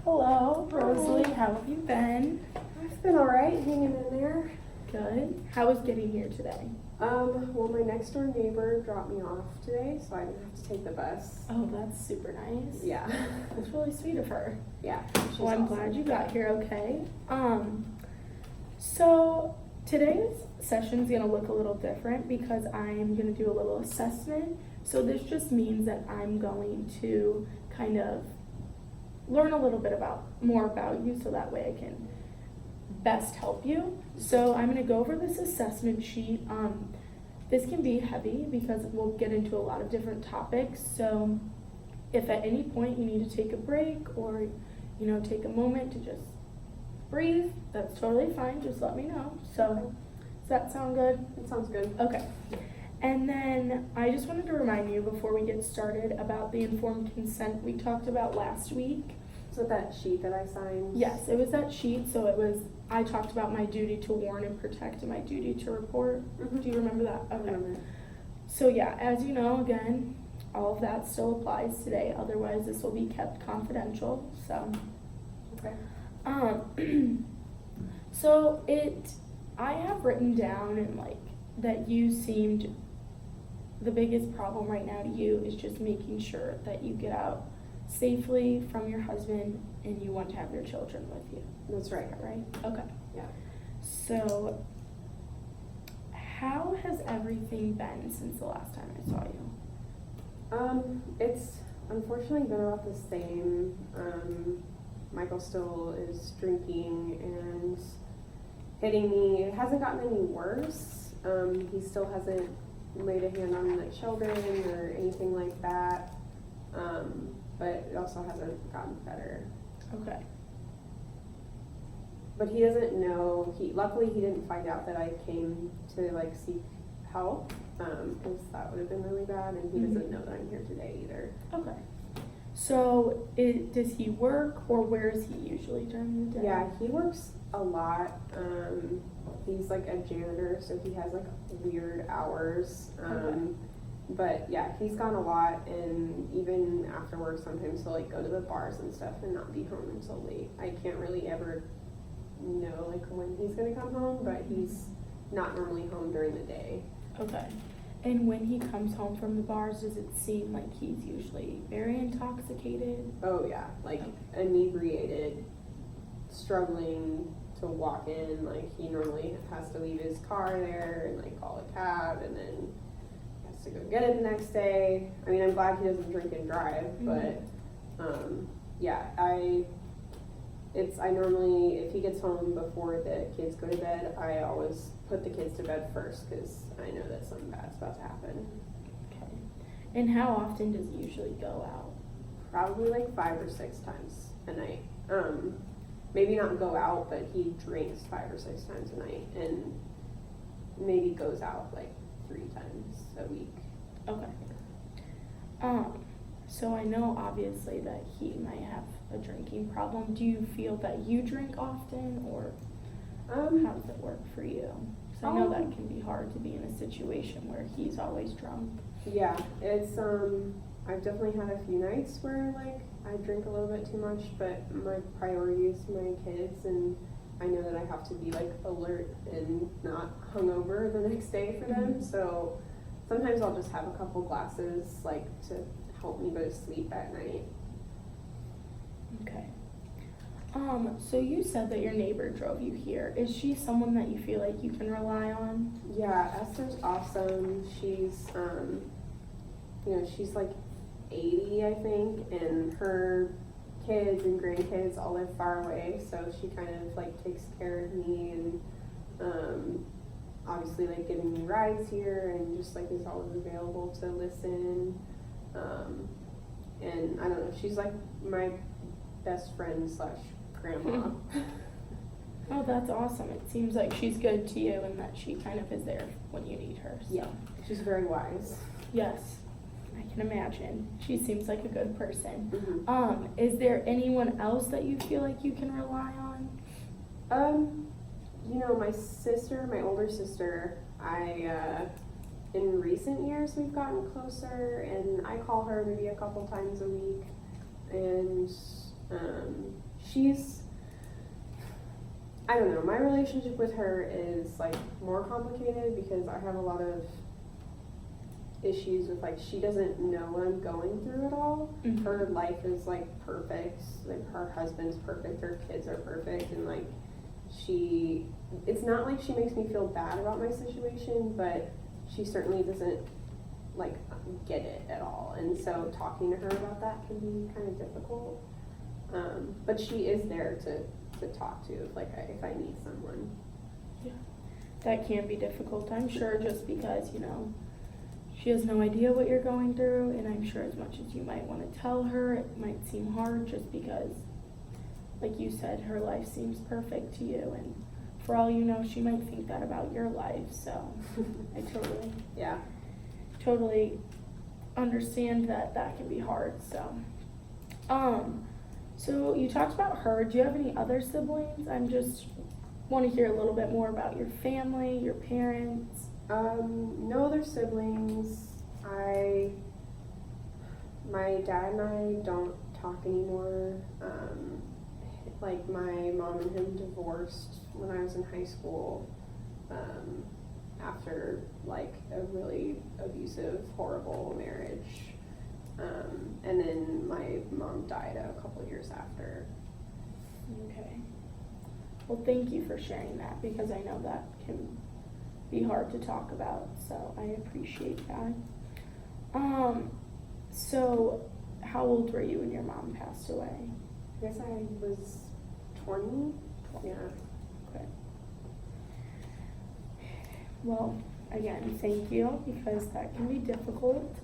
Hello, Hi. Rosalee. How have you been? I've been alright, hanging in there. Good. How was getting here today? Well, my next door neighbor dropped me off today, so I didn't have to take the bus. Oh, that's super nice. Yeah. That's really sweet of her. Yeah. Well, I'm glad you got here okay. So today's session's gonna look a little different because I'm gonna do a little assessment. So this just means that I'm going to kind of learn a little bit more about you so that way I can best help you. So I'm going to go over this assessment sheet. This can be heavy because we'll get into a lot of different topics. So if at any point you need to take a break or take a moment to just breathe, that's totally fine. Just let me know. So does that sound good? It sounds good. Okay. And then I just wanted to remind you before we get started about the informed consent we talked about last week. Is it that sheet that I signed? Yes, it was that sheet. So I talked about my duty to warn and protect and my duty to report. Mm-hmm. Do you remember that? I remember. So yeah, as you know, again, all of that still applies today. Otherwise, this will be kept confidential. So. Okay. So I have written down and that you seemed, the biggest problem right now to you is just making sure that you get out safely from your husband and you want to have your children with you. That's right. Right? Okay. Yeah. So how has everything been since the last time I saw you? It's unfortunately been about the same. Michael still is drinking and hitting me. It hasn't gotten any worse. He still hasn't laid a hand on the children or anything like that. But it also hasn't gotten better. Okay. But he doesn't know. Luckily he didn't find out that I came to seek help, because that would have been really bad. And he doesn't know that I'm here today either. Okay. So does he work or where is he usually during the day? Yeah, he works a lot. He's a janitor, so he has weird hours. Okay. But yeah, he's gone a lot, and even after work sometimes he'll go to the bars and stuff and not be home until late. I can't really ever know when he's gonna come home, but he's not normally home during the day. Okay. And when he comes home from the bars, does it seem like he's usually very intoxicated? Oh yeah, inebriated, struggling to walk in. He normally has to leave his car there and call a cab, and then has to go get it the next day. I mean, I'm glad he doesn't drink and drive, but yeah, I normally, if he gets home before the kids go to bed, I always put the kids to bed first because I know that something bad's about to happen. Okay. And how often does he usually go out? Probably 5 or 6 times a night. Maybe not go out, but he drinks 5 or 6 times a night, and maybe goes out 3 times a week. Okay. So I know obviously that he might have a drinking problem. Do you feel that you drink often, or how does it work for you? Because I know that can be hard to be in a situation where he's always drunk. Yeah, it's I've definitely had a few nights where I drink a little bit too much, but my priority is my kids, and I know that I have to be alert and not hungover the next day for them. So sometimes I'll just have a couple glasses to help me go to sleep at night. Okay. So you said that your neighbor drove you here. Is she someone that you feel like you can rely on? Yeah, Esther's awesome. She's she's 80, I think, and her kids and grandkids all live far away, so she kind of takes care of me, and obviously giving me rides here, and just is always available to listen. And I don't know, she's my best friend / grandma. Oh, that's awesome. It seems like she's good to you and that she kind of is there when you need her. So. Yeah, she's very wise. Yes, I can imagine. She seems like a good person. Mm-hmm. Is there anyone else that you feel like you can rely on? My older sister, in recent years we've gotten closer, and I call her maybe a couple times a week, and she's, I don't know, my relationship with her is like more complicated because I have a lot of issues with like she doesn't know what I'm going through at all. Mhm. Her life is like perfect, like her husband's perfect, her kids are perfect, and like it's not like she makes me feel bad about my situation, but she certainly doesn't like get it at all, and so talking to her about that can be kind of difficult. But she is there to talk to if I need someone. Yeah, that can be difficult, I'm sure, just because, you know, she has no idea what you're going through, and I'm sure as much as you might want to tell her, it might seem hard just because, like you said, her life seems perfect to you, and for all you know, she might think that about your life, so I totally understand that can be hard, so. So you talked about her. Do you have any other siblings? I'm just want to hear a little bit more about your family, your parents. No other siblings. My dad and I don't talk anymore. Like my mom and him divorced when I was in high school, after like a really abusive, horrible marriage. And then my mom died a couple years after. Okay. Well, thank you for sharing that because I know that can be hard to talk about, so I appreciate that. So how old were you when your mom passed away? I guess I was 20. Yeah. Okay. Well, again, thank you because that can be difficult.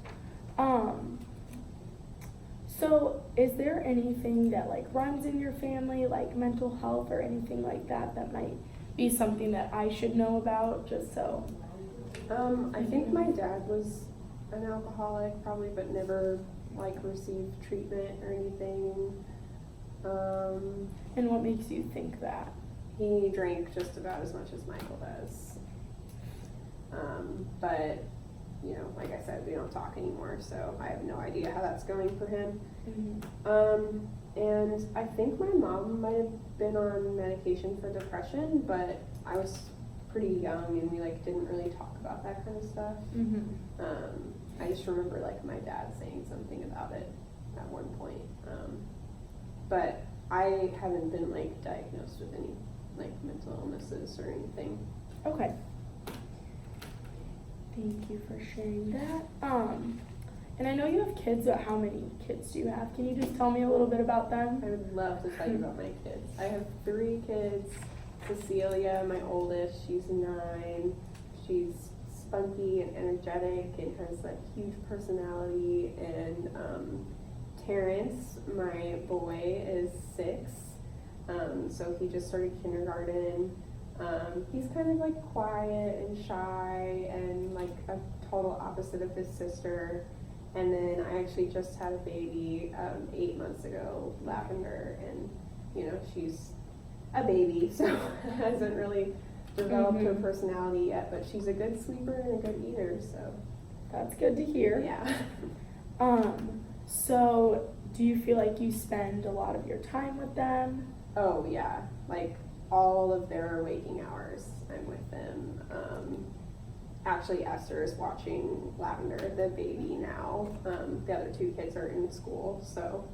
So is there anything that like runs in your family, like mental health or anything like that might be something that I should know about, just so? I think my dad was an alcoholic probably, but never like received treatment or anything. And what makes you think that? He drank just about as much as Michael does. But, you know, like I said, we don't talk anymore, so I have no idea how that's going for him. Mm-hmm. And I think my mom might have been on medication for depression, but I was pretty young and we like didn't really talk about that kind of stuff. Mm-hmm. I just remember like my dad saying something about it at one point. But I haven't been like diagnosed with any like mental illnesses or anything. Okay. Thank you for sharing that. And I know you have kids, but how many kids do you have? Can you just tell me a little bit about them? I would love to tell you about my kids. I have 3 kids. Cecilia, my oldest, she's 9. She's spunky and energetic and has like huge personality. And Terrence, my boy, is 6. So he just started kindergarten. He's kind of like quiet and shy and like a total opposite of his sister. And then I actually just had a baby 8 months ago, Lavender, and you know, she's a baby, so hasn't really developed her personality yet, but she's a good sleeper and a good eater, so. That's good to hear. Yeah. So do you feel like you spend a lot of your time with them? Oh yeah, like all of their waking hours I'm with them. Actually, Esther is watching Lavender, the baby, now. The other 2 kids are in school, so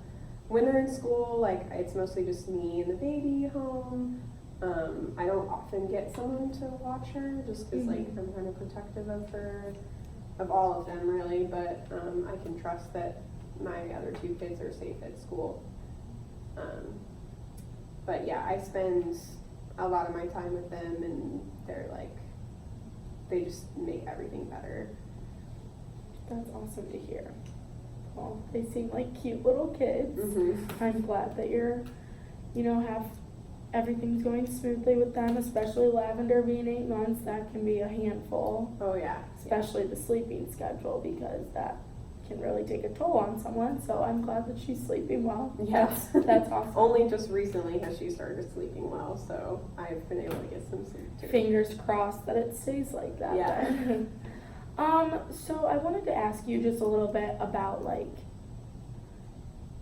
when they're in school, like it's mostly just me and the baby home. I don't often get someone to watch her just because like I'm kind of protective of her, of all of them really, but I can trust that my other 2 kids are safe at school. But yeah, I spend a lot of my time with them, and they're like, they just make everything better. That's awesome to hear. Well, they seem like cute little kids. Mm-hmm. I'm glad that you're, you know, everything's going smoothly with them, especially Lavender being 8 months. That can be a handful. Oh yeah. Especially the sleeping schedule, because that can really take a toll on someone. So I'm glad that she's sleeping well. Yes. That's awesome. Only just recently has she started sleeping well, so I've been able to get some sleep too. Fingers crossed that it stays like that. Yeah. Then. So I wanted to ask you just a little bit about like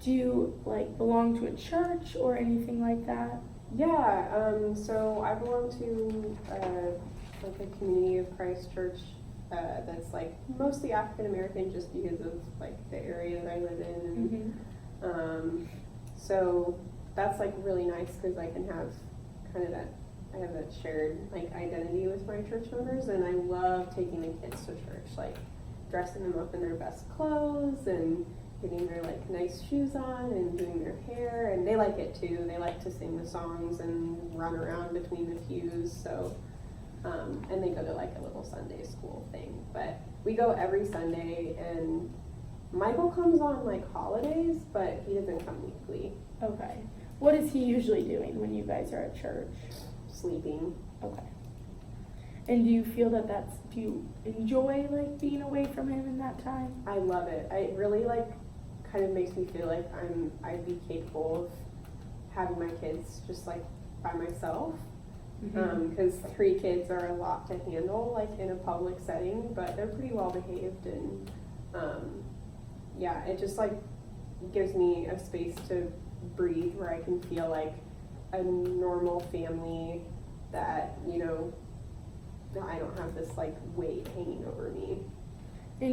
Do you like belong to a church or anything like that? Yeah, so I belong to like a Community of Christ church that's like mostly African American, just because of like the area that I live in, and so that's like really nice because I can have kind of that, I have that shared like identity with my church members, and I love taking the kids to church, like dressing them up in their best clothes and getting their like nice shoes on and doing their hair, and they like it too. They like to sing the songs and run around between the pews. So, and they go to like a little Sunday school thing. But we go every Sunday, and Michael comes on like holidays, but he doesn't come weekly. Okay. What is he usually doing when you guys are at church? Sleeping. Okay. And do you feel that do you enjoy like being away from him in that time? I love it. I really like, kind of makes me feel like I'd be capable of having my kids just like by myself. Because 3 kids are a lot to handle like in a public setting, but they're pretty well behaved, and yeah, it just like gives me a space to breathe where I can feel like a normal family, that, you know, I don't have this like weight hanging over me.